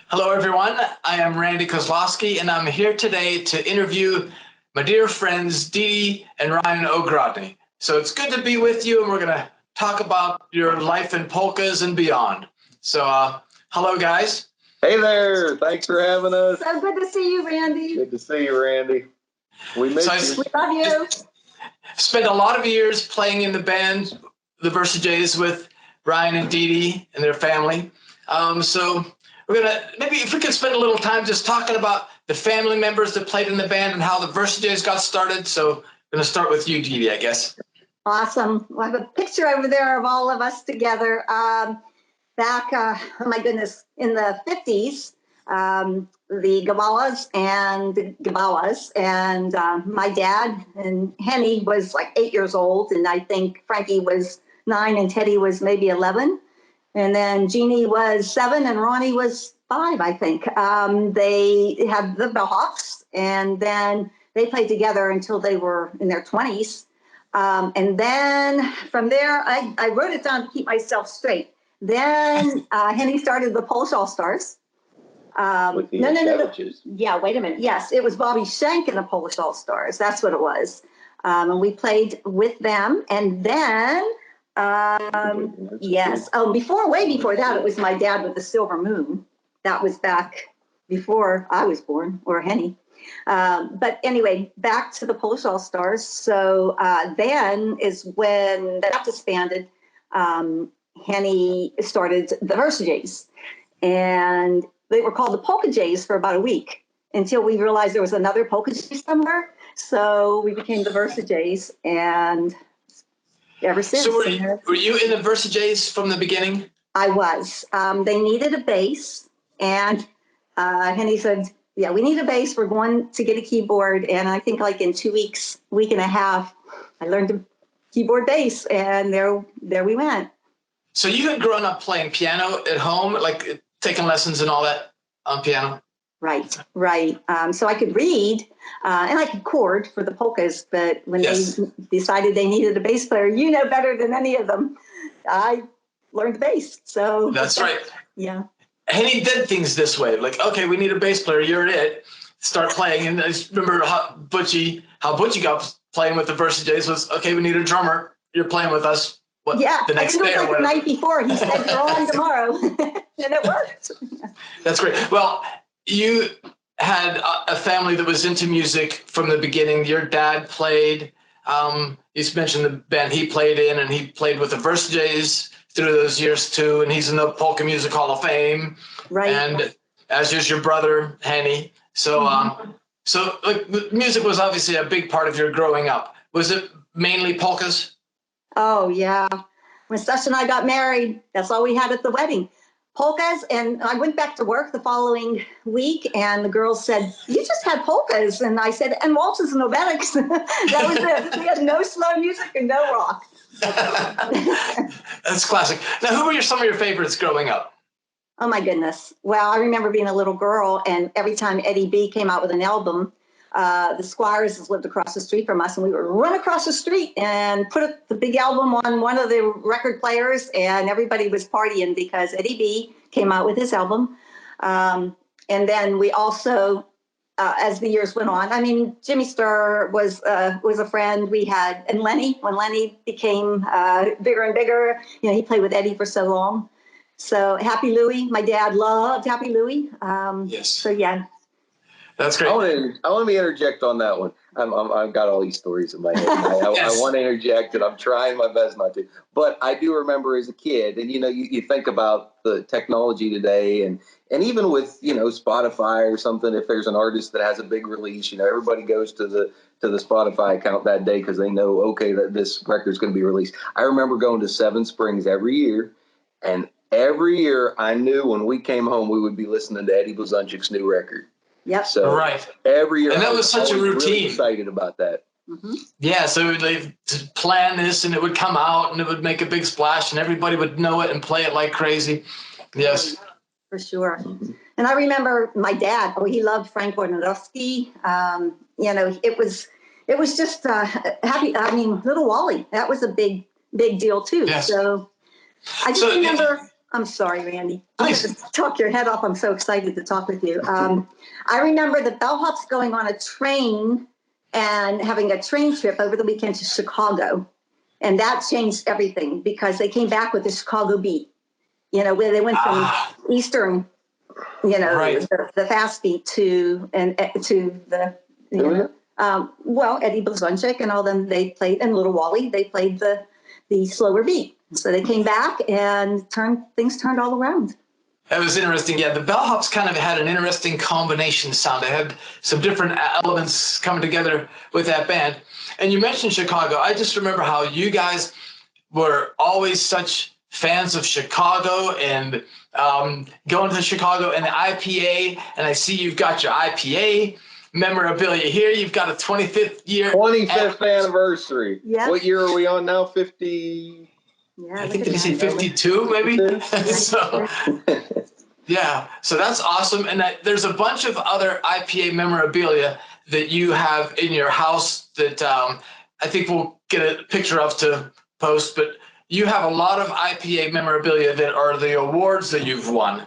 Hello, everyone. I am Randy Kozlowski, and I'm here today to interview my dear friends Dee Dee and Ryan Ogrodny. So it's good to be with you, and we're going to talk about your life in polkas and beyond. So, hello, guys. Hey there. Thanks for having us. So good to see you, Randy. Good to see you, Randy. We miss you. We love you. Spent a lot of years playing in the band, the Versajays, with Ryan and Dee Dee and their family. So we're going to, maybe if we could spend a little time just talking about the family members that played in the band and how the Versajays got started. So I'm going to start with you, Dee Dee, I guess. Awesome. Well, I have a picture over there of all of us together. Back, oh my goodness, in the 50s, the Gabawas and my dad and Henny was like 8 years old, and I think Frankie was 9 and Teddy was maybe 11. And then Jeannie was 7 and Ronnie was 5, I think. They had the Bellhawks, and then they played together until they were in their 20s. And then from there, I wrote it down to keep myself straight. Then Henny started the Polish All-Stars. With the No. Yeah, wait a minute. Yes, it was Bobby Shank and the Polish All-Stars. That's what it was. And we played with them. And then, yes. Oh, way before that, it was my dad with the Silver Moon. That was back before I was born, or Henny. But anyway, back to the Polish All-Stars. So then is when that disbanded. Henny started the Versajays, and they were called the Polka Jays for about a week until we realized there was another Polka Jay somewhere. So we became the Versajays, and ever since. So were you in the Versajays from the beginning? I was. They needed a bass, and Henny said, yeah, we need a bass. We're going to get a keyboard. And I think like in 2 weeks, week and a half, I learned to keyboard bass, and there we went. So you had grown up playing piano at home, like taking lessons and all that on piano? Right. So I could read and I could chord for the polkas, but when they decided they needed a bass player, you know better than any of them, I learned the bass. So that's right. Yeah. Henny did things this way, like, okay, we need a bass player, you're it. Start playing. And I just remember how Butchie got playing with the Versajays was, okay, we need a drummer, you're playing with us. What, yeah, the next day like the night before. He said, you're on tomorrow. And it worked. That's great. Well, you had a family that was into music from the beginning. Your dad played. You mentioned the band he played in, and he played with the Versajays through those years too. And he's in the Polka Music Hall of Fame. Right. And as is your brother, Henny. So, so like, music was obviously a big part of your growing up. Was it mainly polkas? Oh, yeah. When Stas and I got married, that's all we had at the wedding. Polkas. And I went back to work the following week, and the girls said, you just had polkas. And I said, and waltzes and obetics. That was it. We had no slow music and no rock. That's classic. Now, who were some of your favorites growing up? Oh, my goodness. Well, I remember being a little girl, and every time Eddie B came out with an album, the Squires lived across the street from us, and we would run across the street and put the big album on one of the record players, and everybody was partying because Eddie B came out with his album. And then we also, as the years went on, I mean, Jimmy Sturr was a friend we had, and Lenny, when Lenny became bigger and bigger, you know, he played with Eddie for so long. So Happy Louie, my dad loved Happy Louie. Yes. So yeah. That's great. I want to interject on that one. I've got all these stories in my head. I want to interject, and I'm trying my best not to. But I do remember as a kid, and you think about the technology today, and even with Spotify or something. If there's an artist that has a big release, everybody goes to the Spotify account that day because they know, okay, that this record's going to be released. I remember going to Seven Springs every year, and every year I knew when we came home we would be listening to Eddie Blazonczyk's new record. Yep. So right. Every year, and that was such a routine. Really excited about that. Mm-hmm. Yeah, so they'd plan this, and it would come out, and it would make a big splash, and everybody would know it and play it like crazy. Yes, for sure. And I remember my dad. Oh, he loved Frank Bornadowski. It was just happy. I mean, Little Wally. That was a big deal too. Yes. So I just remember I'm sorry, Randy. Please. I'm going to talk your head off. I'm so excited to talk with you. I remember the bellhops going on a train and having a train trip over the weekend to Chicago. And that changed everything because they came back with the Chicago beat, where they went from Eastern, Right. the fast beat to the, Eddie Blazonczyk and all them, they played, and Little Wally, they played the slower beat. So they came back and things turned all around. That was interesting. Yeah, the bellhops kind of had an interesting combination sound. They had some different elements coming together with that band. And you mentioned Chicago. I just remember how you guys were always such fans of Chicago and going to Chicago and the IPA. And I see you've got your IPA memorabilia here. You've got a 25th anniversary. Yeah. What year are we on now? 50. Yeah, I think they say 52, maybe. So, yeah, so that's awesome. And there's a bunch of other IPA memorabilia that you have in your house that I think we'll get a picture of to post. But you have a lot of IPA memorabilia that are the awards that you've won.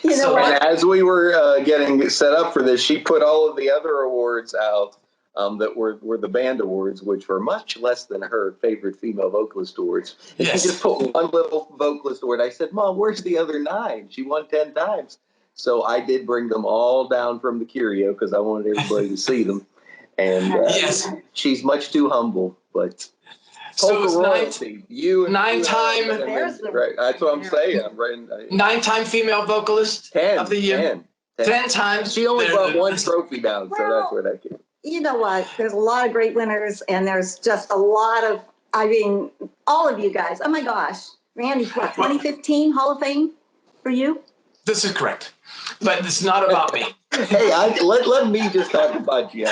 You know what? And as we were getting set up for this, she put all of the other awards out. That were the band awards, which were much less than her favorite female vocalist awards. And Yes. She just put one little vocalist award. I said, Mom, where's the other 9? She won 10 times. So I did bring them all down from the curio because I wanted everybody to see them. And Yes. she's much too humble, but So it's royalty. nine-time. Right, that's what I'm saying. I'm right. 9-time female vocalist 10 of the year. 10 times. She only There- brought one trophy down, so that's where that came. You know what? There's a lot of great winners, and there's just a lot of, all of you guys. Oh my gosh. Randy, what, 2015 Hall of Fame for you? This is correct, but it's not about me. Hey, let me just talk about you.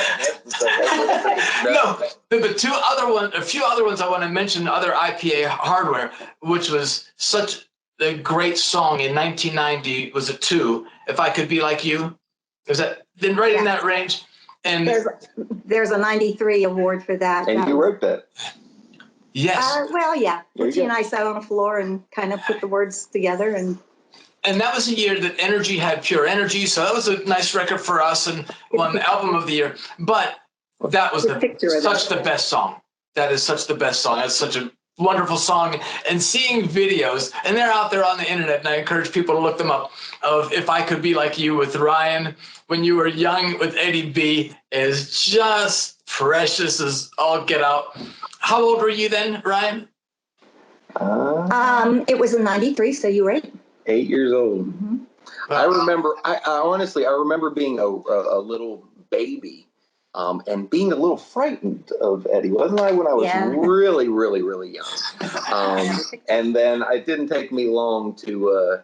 No, but a few other ones I want to mention, other IPA hardware, which was such a great song in 1990, was it 2, If I Could Be Like You? Was that then right in that range? And there's a 93 award for that. And you wrote that. yes. Yeah. Richie and I sat on the floor and kind of put the words together. And that was a year that Energy had Pure Energy, so that was a nice record for us and won Album of the Year. But that was such the best song. That is such the best song. That's such a wonderful song. And seeing videos, and they're out there on the internet, and I encourage people to look them up, of If I Could Be Like You with Ryan when you were young with Eddie B is just precious as all get out. How old were you then, Ryan? It was in 93, so you were 8. 8 years old. Mm-hmm. I remember, I honestly remember being a little baby and being a little frightened of Eddie, wasn't I, when I was really, really, really young? And then it didn't take me long to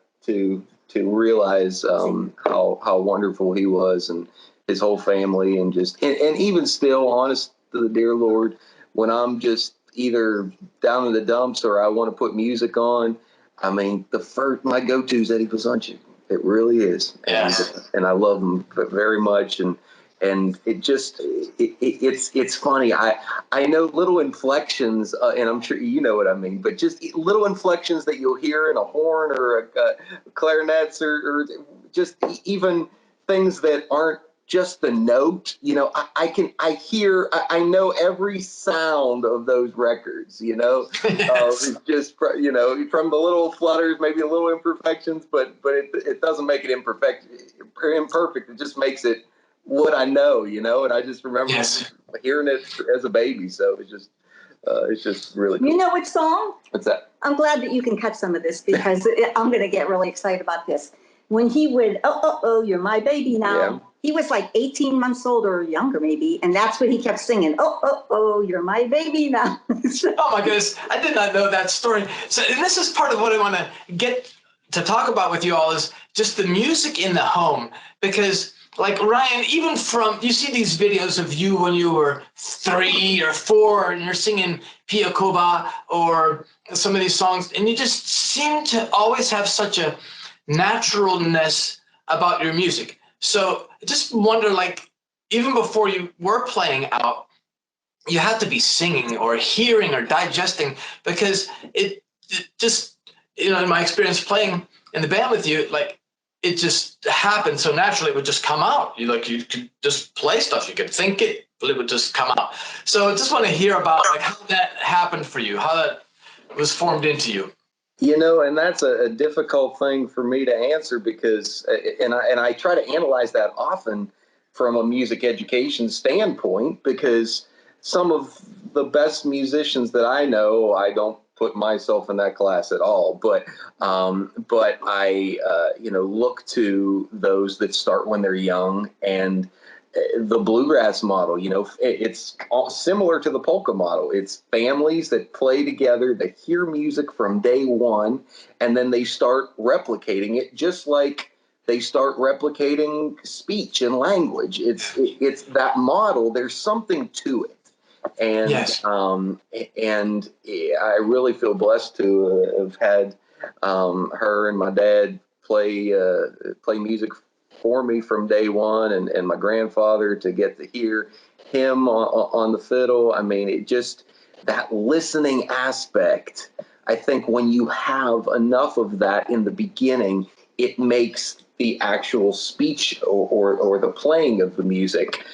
realize how wonderful he was and his whole family, and and even still, honest to the dear Lord, when I'm just either down in the dumps or I want to put music on, I mean, my go-to is Eddie Blazonczyk. It really is. Yes. And I love him very much. And it's funny. I know little inflections, and I'm sure you know what I mean, but just little inflections that you'll hear in a horn or a clarinets or just even things that aren't just the note. I know every sound of those records, Yes. just, from the little flutters, maybe a little imperfections, but it doesn't make it imperfect. It just makes it what I know, and I just remember hearing it as a baby. So it's just really cool. You know which song? What's that? I'm glad that you can cut some of this because I'm going to get really excited about this. When he would, oh, you're my baby now. Yeah. He was like 18 months old or younger maybe, and that's what he kept singing. Oh, you're my baby now. Oh my goodness, I did not know that story. So, and this is part of what I want to get to talk about with you all is just the music in the home, because like Ryan, even you see these videos of you when you were 3 or 4 and you're singing Pia Koba or some of these songs, and you just seem to always have such a naturalness about your music. So I just wonder, like, even before you were playing out, you had to be singing or hearing or digesting, because it just in my experience playing in the band with you, like it just happened so naturally. It would just come out. You could just play stuff. You could think it, but it would just come out. So I just want to hear about like how that happened for you, how that was formed into you. And that's a difficult thing for me to answer because, and I try to analyze that often from a music education standpoint, because some of the best musicians that I know, I don't put myself in that class at all, but I look to those that start when they're young, and the bluegrass model, it's similar to the polka model. It's families that play together, that hear music from day one, and then they start replicating it, just like they start replicating speech and language. It's that model. There's something to it. And yes. And I really feel blessed to have had her and my dad play music for me from day one, and my grandfather to get to hear him on the fiddle. I mean, it just, that listening aspect, I think when you have enough of that in the beginning, it makes the actual speech or the playing of the music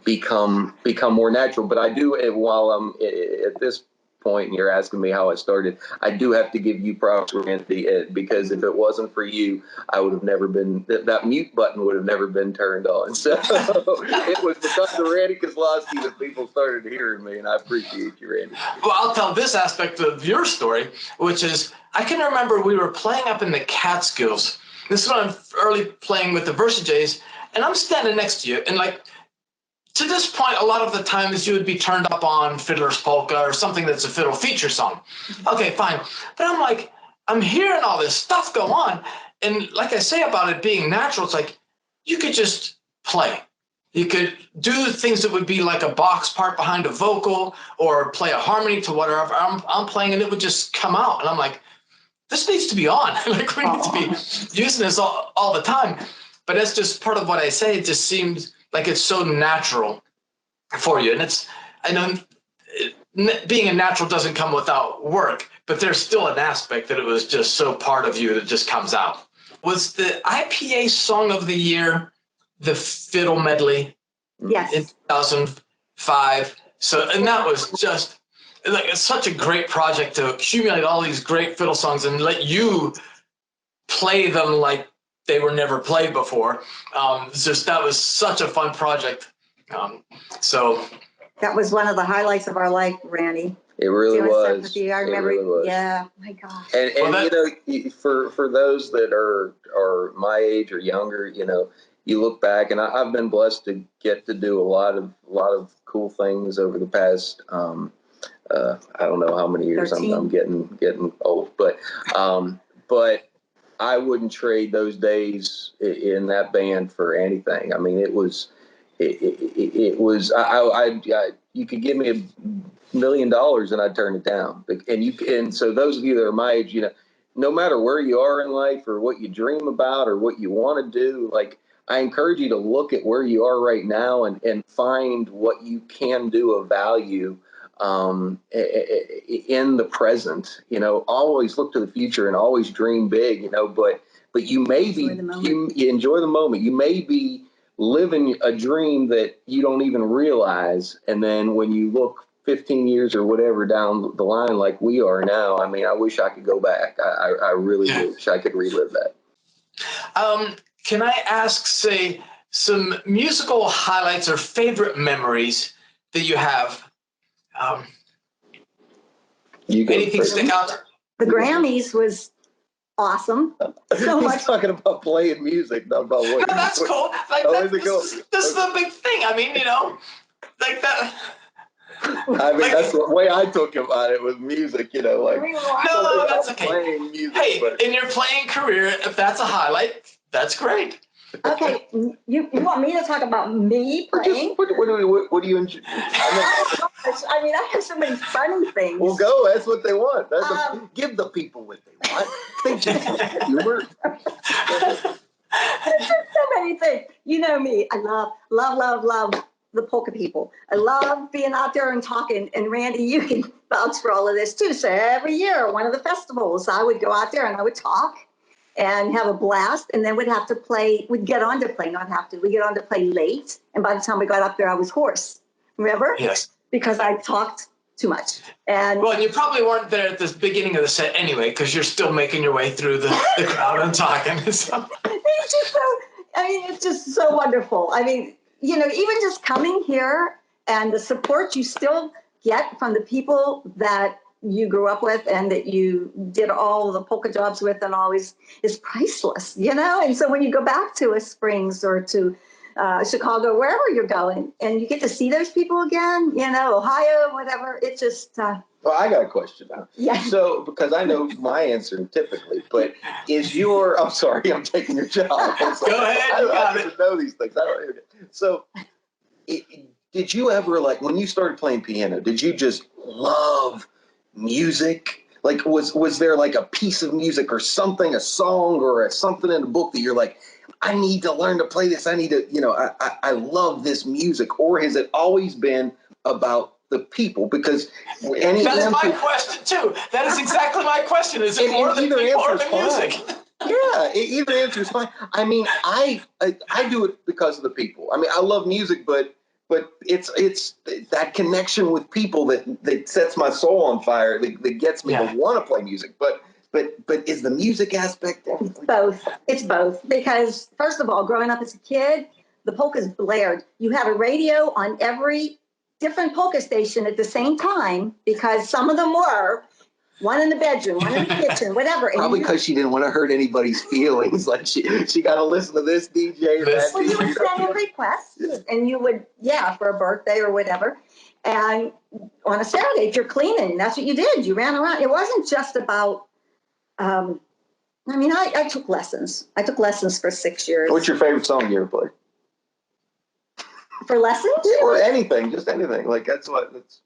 become more natural. But I do, while I'm at this point and you're asking me how I started, I do have to give you props, Randy, because if it wasn't for you, I would have never been, that mute button would have never been turned on. So it was because of Randy Kozlowski that people started hearing me, and I appreciate you, Randy. Well, I'll tell this aspect of your story, which is I can remember we were playing up in the Catskills. This is when I'm early playing with the Versajays, and I'm standing next to you, and like, to this point, a lot of the times you would be turned up on Fiddler's Polka or something that's a fiddle feature song. Okay, fine. But I'm like, I'm hearing all this stuff go on. And like I say about it being natural, it's like you could just play. You could do things that would be like a box part behind a vocal or play a harmony to whatever I'm playing, and it would just come out. And I'm like, this needs to be on. Like we need to be using this all the time. But that's just part of what I say. It just seems like it's so natural for you. And I know being a natural doesn't come without work, but there's still an aspect that it was just so part of you that just comes out. Was the IPA Song of the Year the fiddle medley? Yes. In 2005. So, and that was just like, it's such a great project to accumulate all these great fiddle songs and let you play them like they were never played before. That was such a fun project. So that was one of the highlights of our life, Randy. It really was. I remember. It really was. Yeah, my gosh. And for those that are my age or younger, you look back, and I've been blessed to get to do a lot of cool things over the past. I don't know how many years. I'm getting old, but I wouldn't trade those days in that band for anything. I mean, it was. You could give me $1 million and I'd turn it down. And so those of you that are my age, no matter where you are in life or what you dream about or what you want to do, like, I encourage you to look at where you are right now and find what you can do of value in the present. Always look to the future and always dream big, but you may be, you enjoy the moment. You may be living a dream that you don't even realize. And then when you look 15 years or whatever down the line, like we are now, I mean, I wish I could go back. I really wish I could relive that. Can I ask, say, some musical highlights or favorite memories that you have? Anything stick out? The Grammys was awesome. So much. Talking about playing music, not about what. No, that's cool. Like this is the big thing. I mean, like that. I mean, that's the way I took about it with music, like. No, that's okay. Playing music, hey, in your playing career, if that's a highlight, that's great. Okay, you want me to talk about me playing? What do you enjoy? I mean, I have so many funny things. Well, go. That's what they want. Give the people what they want. They just want humor. So many things. You know me. I love the polka people. I love being out there and talking. And Randy, you can vouch for all of this too. So every year, one of the festivals, I would go out there and I would talk and have a blast. And then we'd have to play, we'd get on to play, not have to, we'd get on to play late. And by the time we got up there, I was hoarse. Remember? Yes. Because I talked too much. And well, you probably weren't there at the beginning of the set anyway, because you're still making your way through the crowd and talking. So. it's just so, I mean, it's just so wonderful. I mean, you know, even just coming here and the support you still get from the people that you grew up with and that you did all the polka jobs with and all is priceless, you know? And so when you go back to a Springs or to Chicago, wherever you're going, and you get to see those people again, you know, Ohio, whatever, it just... Well, I got a question now. Yeah. So, because I know my answer typically, but is your, I'm sorry, I'm taking your job. Go ahead. I don't even know these things. So, did you ever, like, when you started playing piano, did you just love music? Like, was there like a piece of music or something, a song or something in the book that you're like, I need to learn to play this. I need to, you know, I love this music. Or has it always been about the people? Because that is my question too. That is exactly my question. Is it more the people or the music? Yeah, either answer is fine. I mean, I do it because of the people. I mean, I love music, but it's that connection with people that sets my soul on fire, that gets me to want to play music. But is the music aspect everything? Both. It's both. Because first of all, growing up as a kid, the polkas blared. You had a radio on every different polka station at the same time, because some of them were one in the bedroom, one in the kitchen, whatever. Probably because she didn't want to hurt anybody's feelings. Like she got to listen to this DJ or that well, DJ. you would send in requests, and you would, for a birthday or whatever. And on a Saturday, if you're cleaning, that's what you did. You ran around. It wasn't just about, I mean, I took lessons. I took lessons for 6 years. What's your favorite song you ever played? For lessons? Or anything, just anything. Like, that's what it's.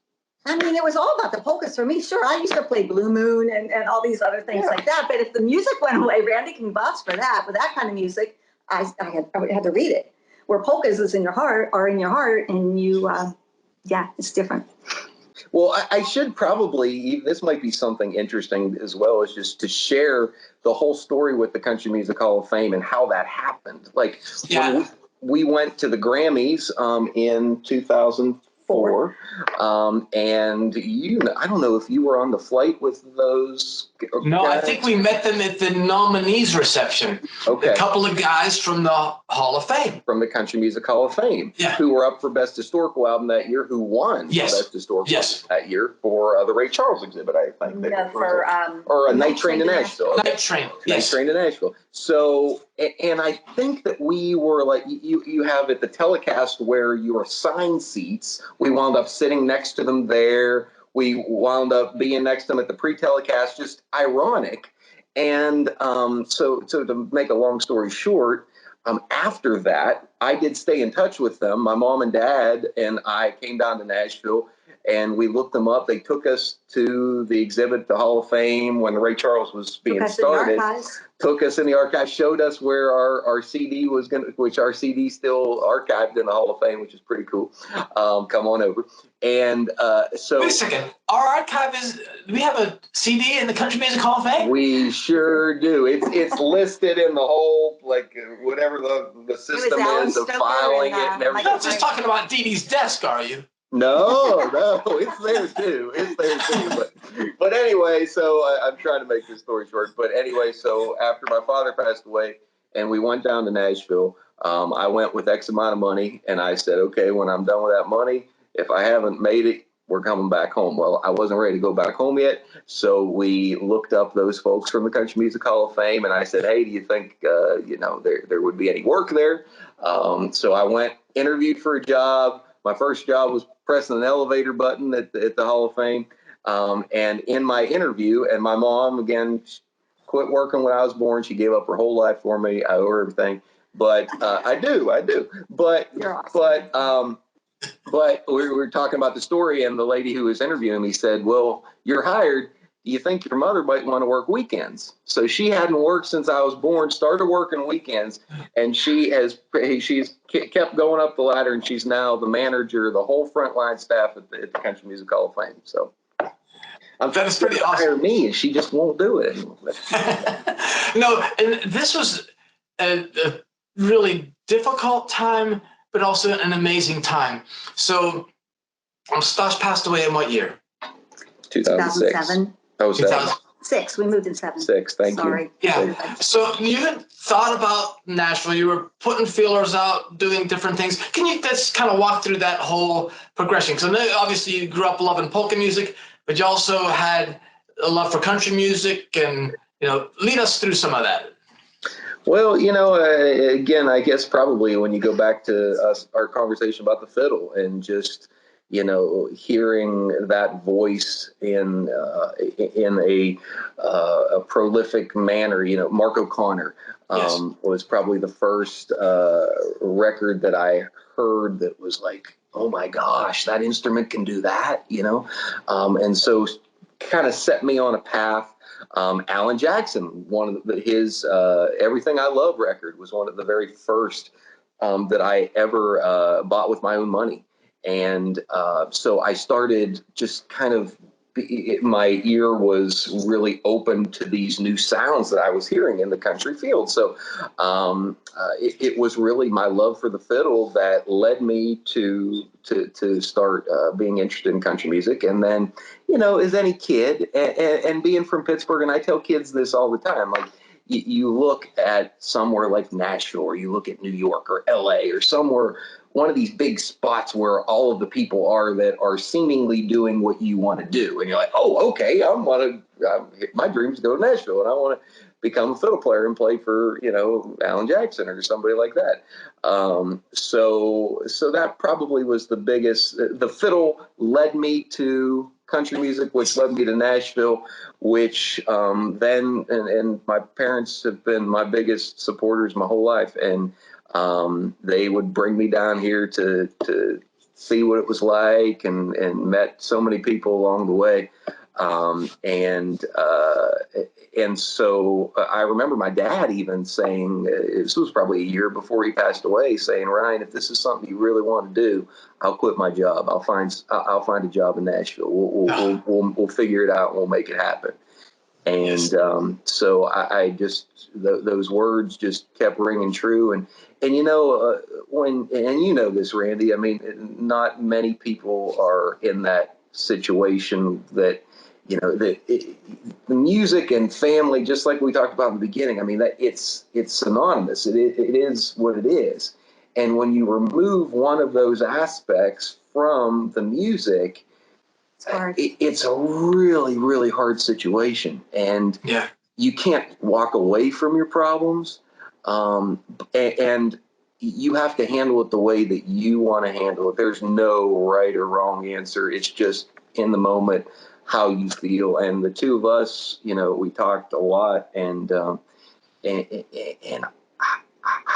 I mean, it was all about the polkas for me. Sure, I used to play Blue Moon and all these other things like that. But if the music went away, Randy can vouch for that. With that kind of music, I had to read it. Where polkas is in your heart, and you, it's different. Well, I should probably, this might be something interesting as well, is just to share the whole story with the Country Music Hall of Fame and how that happened. Like, when we went to the Grammys in 2004, and I don't know if you were on the flight with those. No, I think we met them at the nominees reception. Okay. A couple of guys from the Hall of Fame. From the Country Music Hall of Fame, who were up for Best Historical Album that year, who won Best Historical Album that year for the Ray Charles exhibit, I think. No, for or a Night Train to Nashville. Night Train. Night Train to Nashville. So, and I think that we were like, you have at the telecast where you assigned seats. We wound up sitting next to them there. We wound up being next to them at the pre-telecast, just ironic. And so to make a long story short, after that, I did stay in touch with them. My mom and dad and I came down to Nashville, and we looked them up. They took us to the exhibit at the Hall of Fame when the Ray Charles was being started. Took us in the archives, showed us where our CD was which our CD still archived in the Hall of Fame, which is pretty cool. Come on over. And so. Wait a second. Our archive do we have a CD in the Country Music Hall of Fame? We sure do. It's listed in the whole, like, whatever the system is of filing it and everything. You're not just talking about Dee Dee's desk, are you? No, it's there too. But anyway, so I'm trying to make this story short. But anyway, so after my father passed away and we went down to Nashville, I went with X amount of money, and I said, okay, when I'm done with that money, if I haven't made it, we're coming back home. Well, I wasn't ready to go back home yet, so we looked up those folks from the Country Music Hall of Fame, and I said, hey, do you think there would be any work there? So I went, interviewed for a job. My first job was pressing an elevator button at the Hall of Fame. And in my interview, and my mom, again, quit working when I was born. She gave up her whole life for me. I owe her everything. But I do. But awesome. But we were talking about the story, and the lady who was interviewing me said, well, you're hired. you think your mother might want to work weekends. So she hadn't worked since I was born, started working weekends, and she's kept going up the ladder, and she's now the manager of the whole frontline staff at the Country Music Hall of Fame. So that is pretty awesome. Hire me, and she just won't do it. No, and this was a really difficult time, but also an amazing time. So Stosh passed away in what year? 2007. Oh, 6. We moved in 7. 6. Thank Sorry. you. Yeah. So you had thought about Nashville. You were putting feelers out, doing different things. Can you just kind of walk through that whole progression? So obviously you grew up loving polka music, but you also had a love for country music, and lead us through some of that. Well, again, I guess probably when you go back to our conversation about the fiddle and just hearing that voice in a prolific manner. Mark O'Connor Yes. was probably the first record that I heard that was like, oh my gosh, that instrument can do that, and so kind of set me on a path. Alan Jackson, one of his Everything I Love record was one of the very first that I ever bought with my own money. And so I started just kind of, my ear was really open to these new sounds that I was hearing in the country field. So it was really my love for the fiddle that led me to start being interested in country music. And then, as any kid, and being from Pittsburgh, and I tell kids this all the time, like, you look at somewhere like Nashville, or you look at New York or LA or somewhere, one of these big spots where all of the people are that are seemingly doing what you want to do. And you're like, oh, okay, my dream is to go to Nashville, and I want to become a fiddle player and play for, Alan Jackson or somebody like that. So that probably was the biggest. The fiddle led me to country music, which led me to Nashville, which then, and my parents have been my biggest supporters my whole life. And they would bring me down here to see what it was like, and met so many people along the way. And so I remember my dad even saying, this was probably a year before he passed away, saying, Ryan, if this is something you really want to do, I'll quit my job. I'll find a job in Nashville. We'll figure it out, and we'll make it happen. And so I just, those words just kept ringing true. And when this, Randy, I mean, not many people are in that situation that, the music and family, just like we talked about in the beginning, I mean, that it's synonymous. It is what it is. And when you remove one of those aspects from the music, it's a really, really hard situation. And you can't walk away from your problems. And you have to handle it the way that you want to handle it. There's no right or wrong answer. It's just in the moment how you feel. And the two of us, we talked a lot, and I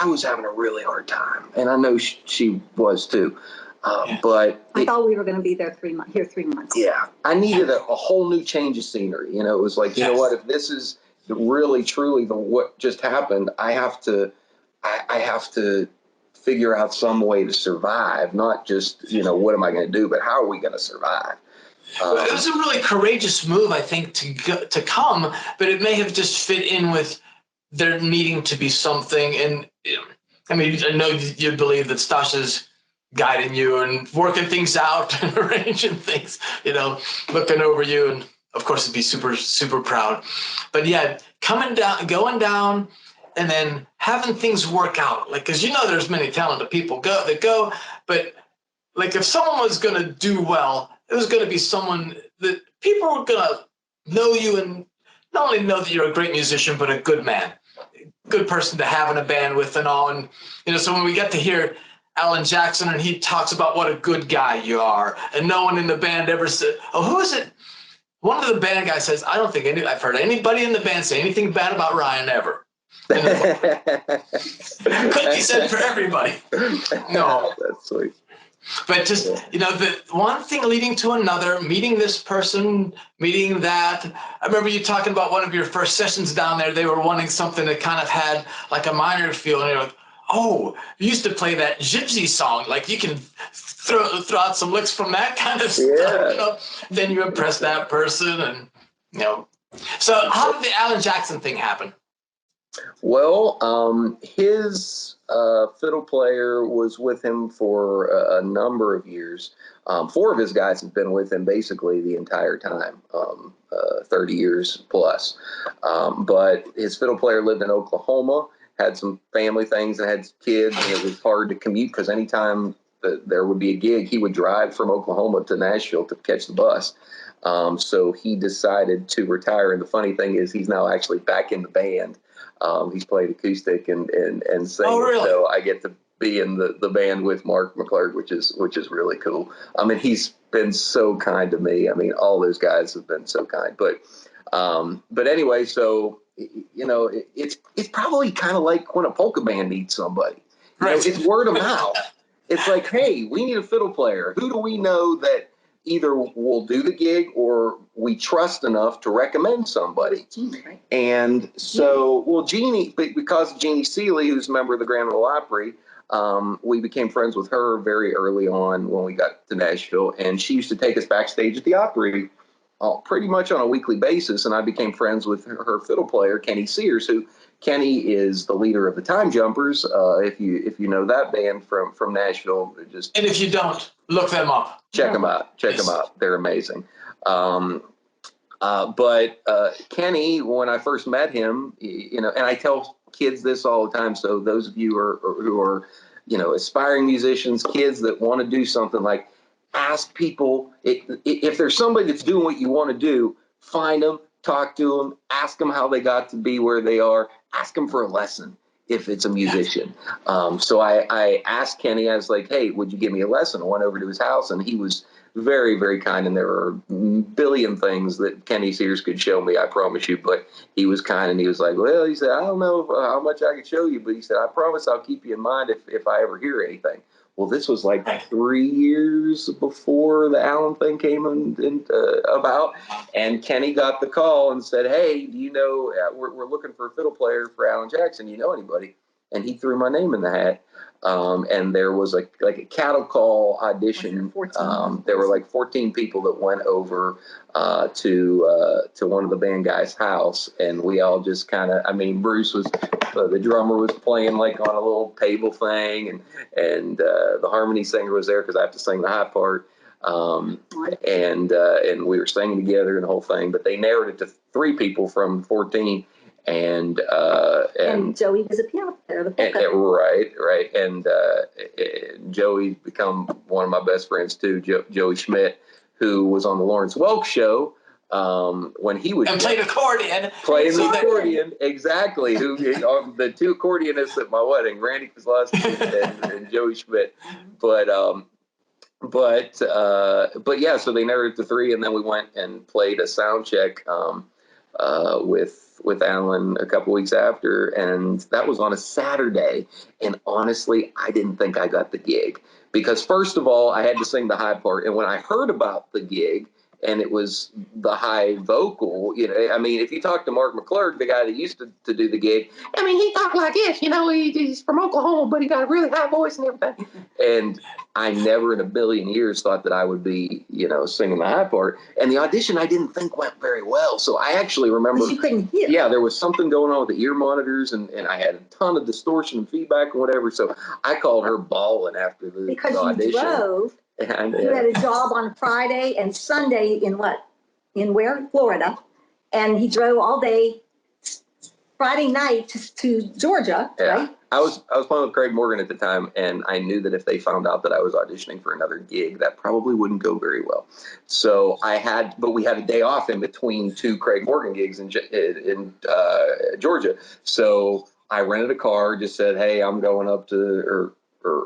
was having a really hard time, and I know she was too. But I thought we were going to be there 3 months. Here 3 months. Yeah, I needed a whole new change of scenery. It was like, you know what? If this is really truly what just happened, I have to figure out some way to survive. Not just what am I going to do, but how are we going to survive? It was a really courageous move, I think, to come, but it may have just fit in with there needing to be something. And I mean, I know you believe that Stasha's guiding you and working things out and arranging things, looking over you, and of course it'd be super, super proud. But yeah, coming down, going down, and then having things work out, like, because there's many talented people that go, but like if someone was going to do well, it was going to be someone that people were going to know you, and not only know that you're a great musician, but a good man, good person to have in a band with and all. And, so when we get to hear Alan Jackson, and he talks about what a good guy you are, and no one in the band ever said, oh, who is it? One of the band guys says, I don't think I've heard anybody in the band say anything bad about Ryan ever. Couldn't be said for everybody. No. That's sweet. But just, the one thing leading to another, meeting this person, meeting that. I remember you talking about one of your first sessions down there. They were wanting something that kind of had like a minor feel. And you're like, oh, you used to play that gypsy song. Like you can throw out some licks from that kind of stuff. Then you impress that person. And, So how did the Alan Jackson thing happen? Well, his fiddle player was with him for a number of years. 4 of his guys have been with him basically the entire time, 30 years plus. But his fiddle player lived in Oklahoma, had some family things and had kids, and it was hard to commute because anytime that there would be a gig, he would drive from Oklahoma to Nashville to catch the bus. So he decided to retire. And the funny thing is he's now actually back in the band. He's played acoustic and singing. Oh, really? So I get to be in the band with Mark McClurg, which is really cool. I mean, he's been so kind to me. I mean, all those guys have been so kind. But anyway, so it's probably kind of like when a polka band needs somebody. Right. It's word of mouth. It's like, hey, we need a fiddle player. Who do we know that either will do the gig or we trust enough to recommend somebody? Jeannie, right? And so, well, Jeannie, because of Jeannie Seeley, who's a member of the Grand Ole Opry, we became friends with her very early on when we got to Nashville. And she used to take us backstage at the Opry pretty much on a weekly basis. And I became friends with her fiddle player, Kenny Sears, who Kenny is the leader of the Time Jumpers. If you know that band from Nashville, and if you don't, look them up. Check them out. Check them out. They're amazing. But Kenny, when I first met him, and I tell kids this all the time. So those of you who are aspiring musicians, kids that want to do something, like, ask people if there's somebody that's doing what you want to do, find them, talk to them, ask them how they got to be where they are, ask them for a lesson if it's a musician. So I asked Kenny, I was like, hey, would you give me a lesson? I went over to his house and he was very, very kind. And there were a billion things that Kenny Sears could show me, I promise you. But he was kind and he was like, well, he said, I don't know how much I could show you, but he said, I promise I'll keep you in mind if I ever hear anything. Well, this was like 3 years before the Allen thing came about, and Kenny got the call and said, hey, do you know, we're looking for a fiddle player for Alan Jackson. You know anybody? And he threw my name in the hat. And there was like a cattle call audition. There were like 14 people that went over to one of the band guys' house, and we all just kind of, Bruce was, the drummer was playing like on a little table thing, and the harmony singer was there because I have to sing the high part. And we were singing together and the whole thing, but they narrowed it to 3 people from 14. And Joey was a piano player. Right. And Joey's become one of my best friends too, Joey Schmidt, who was on the Lawrence Welk show when he was playing accordion. Playing the accordion, exactly. Who the 2 accordionists at my wedding, Randy Kozlowski and Joey Schmidt. But yeah, so they narrowed it to 3, and then we went and played a sound check with Alan a couple weeks after, and that was on a Saturday. And honestly, I didn't think I got the gig because, first of all, I had to sing the high part, and when I heard about the gig and it was the high vocal, if you talk to Mark McClurg, the guy that used to do the gig, he talked like this, he's from Oklahoma, but he got a really high voice and everything. And I never in a billion years thought that I would be, singing the high part. And the audition I didn't think went very well. So I actually remember, you couldn't hear. Yeah, there was something going on with the ear monitors, and I had a ton of distortion and feedback and whatever. So I called her bawling after the audition. You drove. And, you had a job on Friday and Sunday in where? Florida. And he drove all day Friday night to Georgia, right? I was playing with Craig Morgan at the time, and I knew that if they found out that I was auditioning for another gig, that probably wouldn't go very well. So we had a day off in between 2 Craig Morgan gigs in Georgia. So I rented a car, just said, hey, I'm going up to,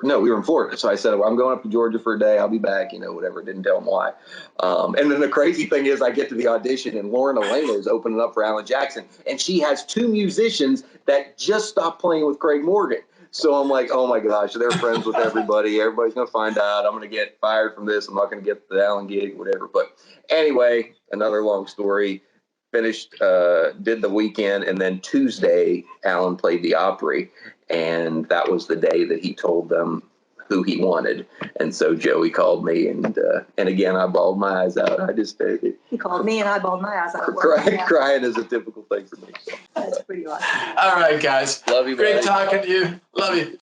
no, we were in Florida. So I said, well, I'm going up to Georgia for a day. I'll be back, whatever. Didn't tell them why. And then the crazy thing is I get to the audition and Lauren Elena is opening up for Alan Jackson. And she has 2 musicians that just stopped playing with Craig Morgan. So I'm like, oh my gosh, they're friends with everybody. Everybody's going to find out. I'm going to get fired from this. I'm not going to get the Allen gig, whatever. But anyway, another long story. Finished, did the weekend. And then Tuesday, Alan played the Opry. And that was the day that he told them who he wanted. And so Joey called me, and again, I bawled my eyes out. I just He called me and I bawled my eyes out. crying is a typical thing for me. So. That's pretty awesome. All right, guys. Love you, Great buddy. talking to you. Love you.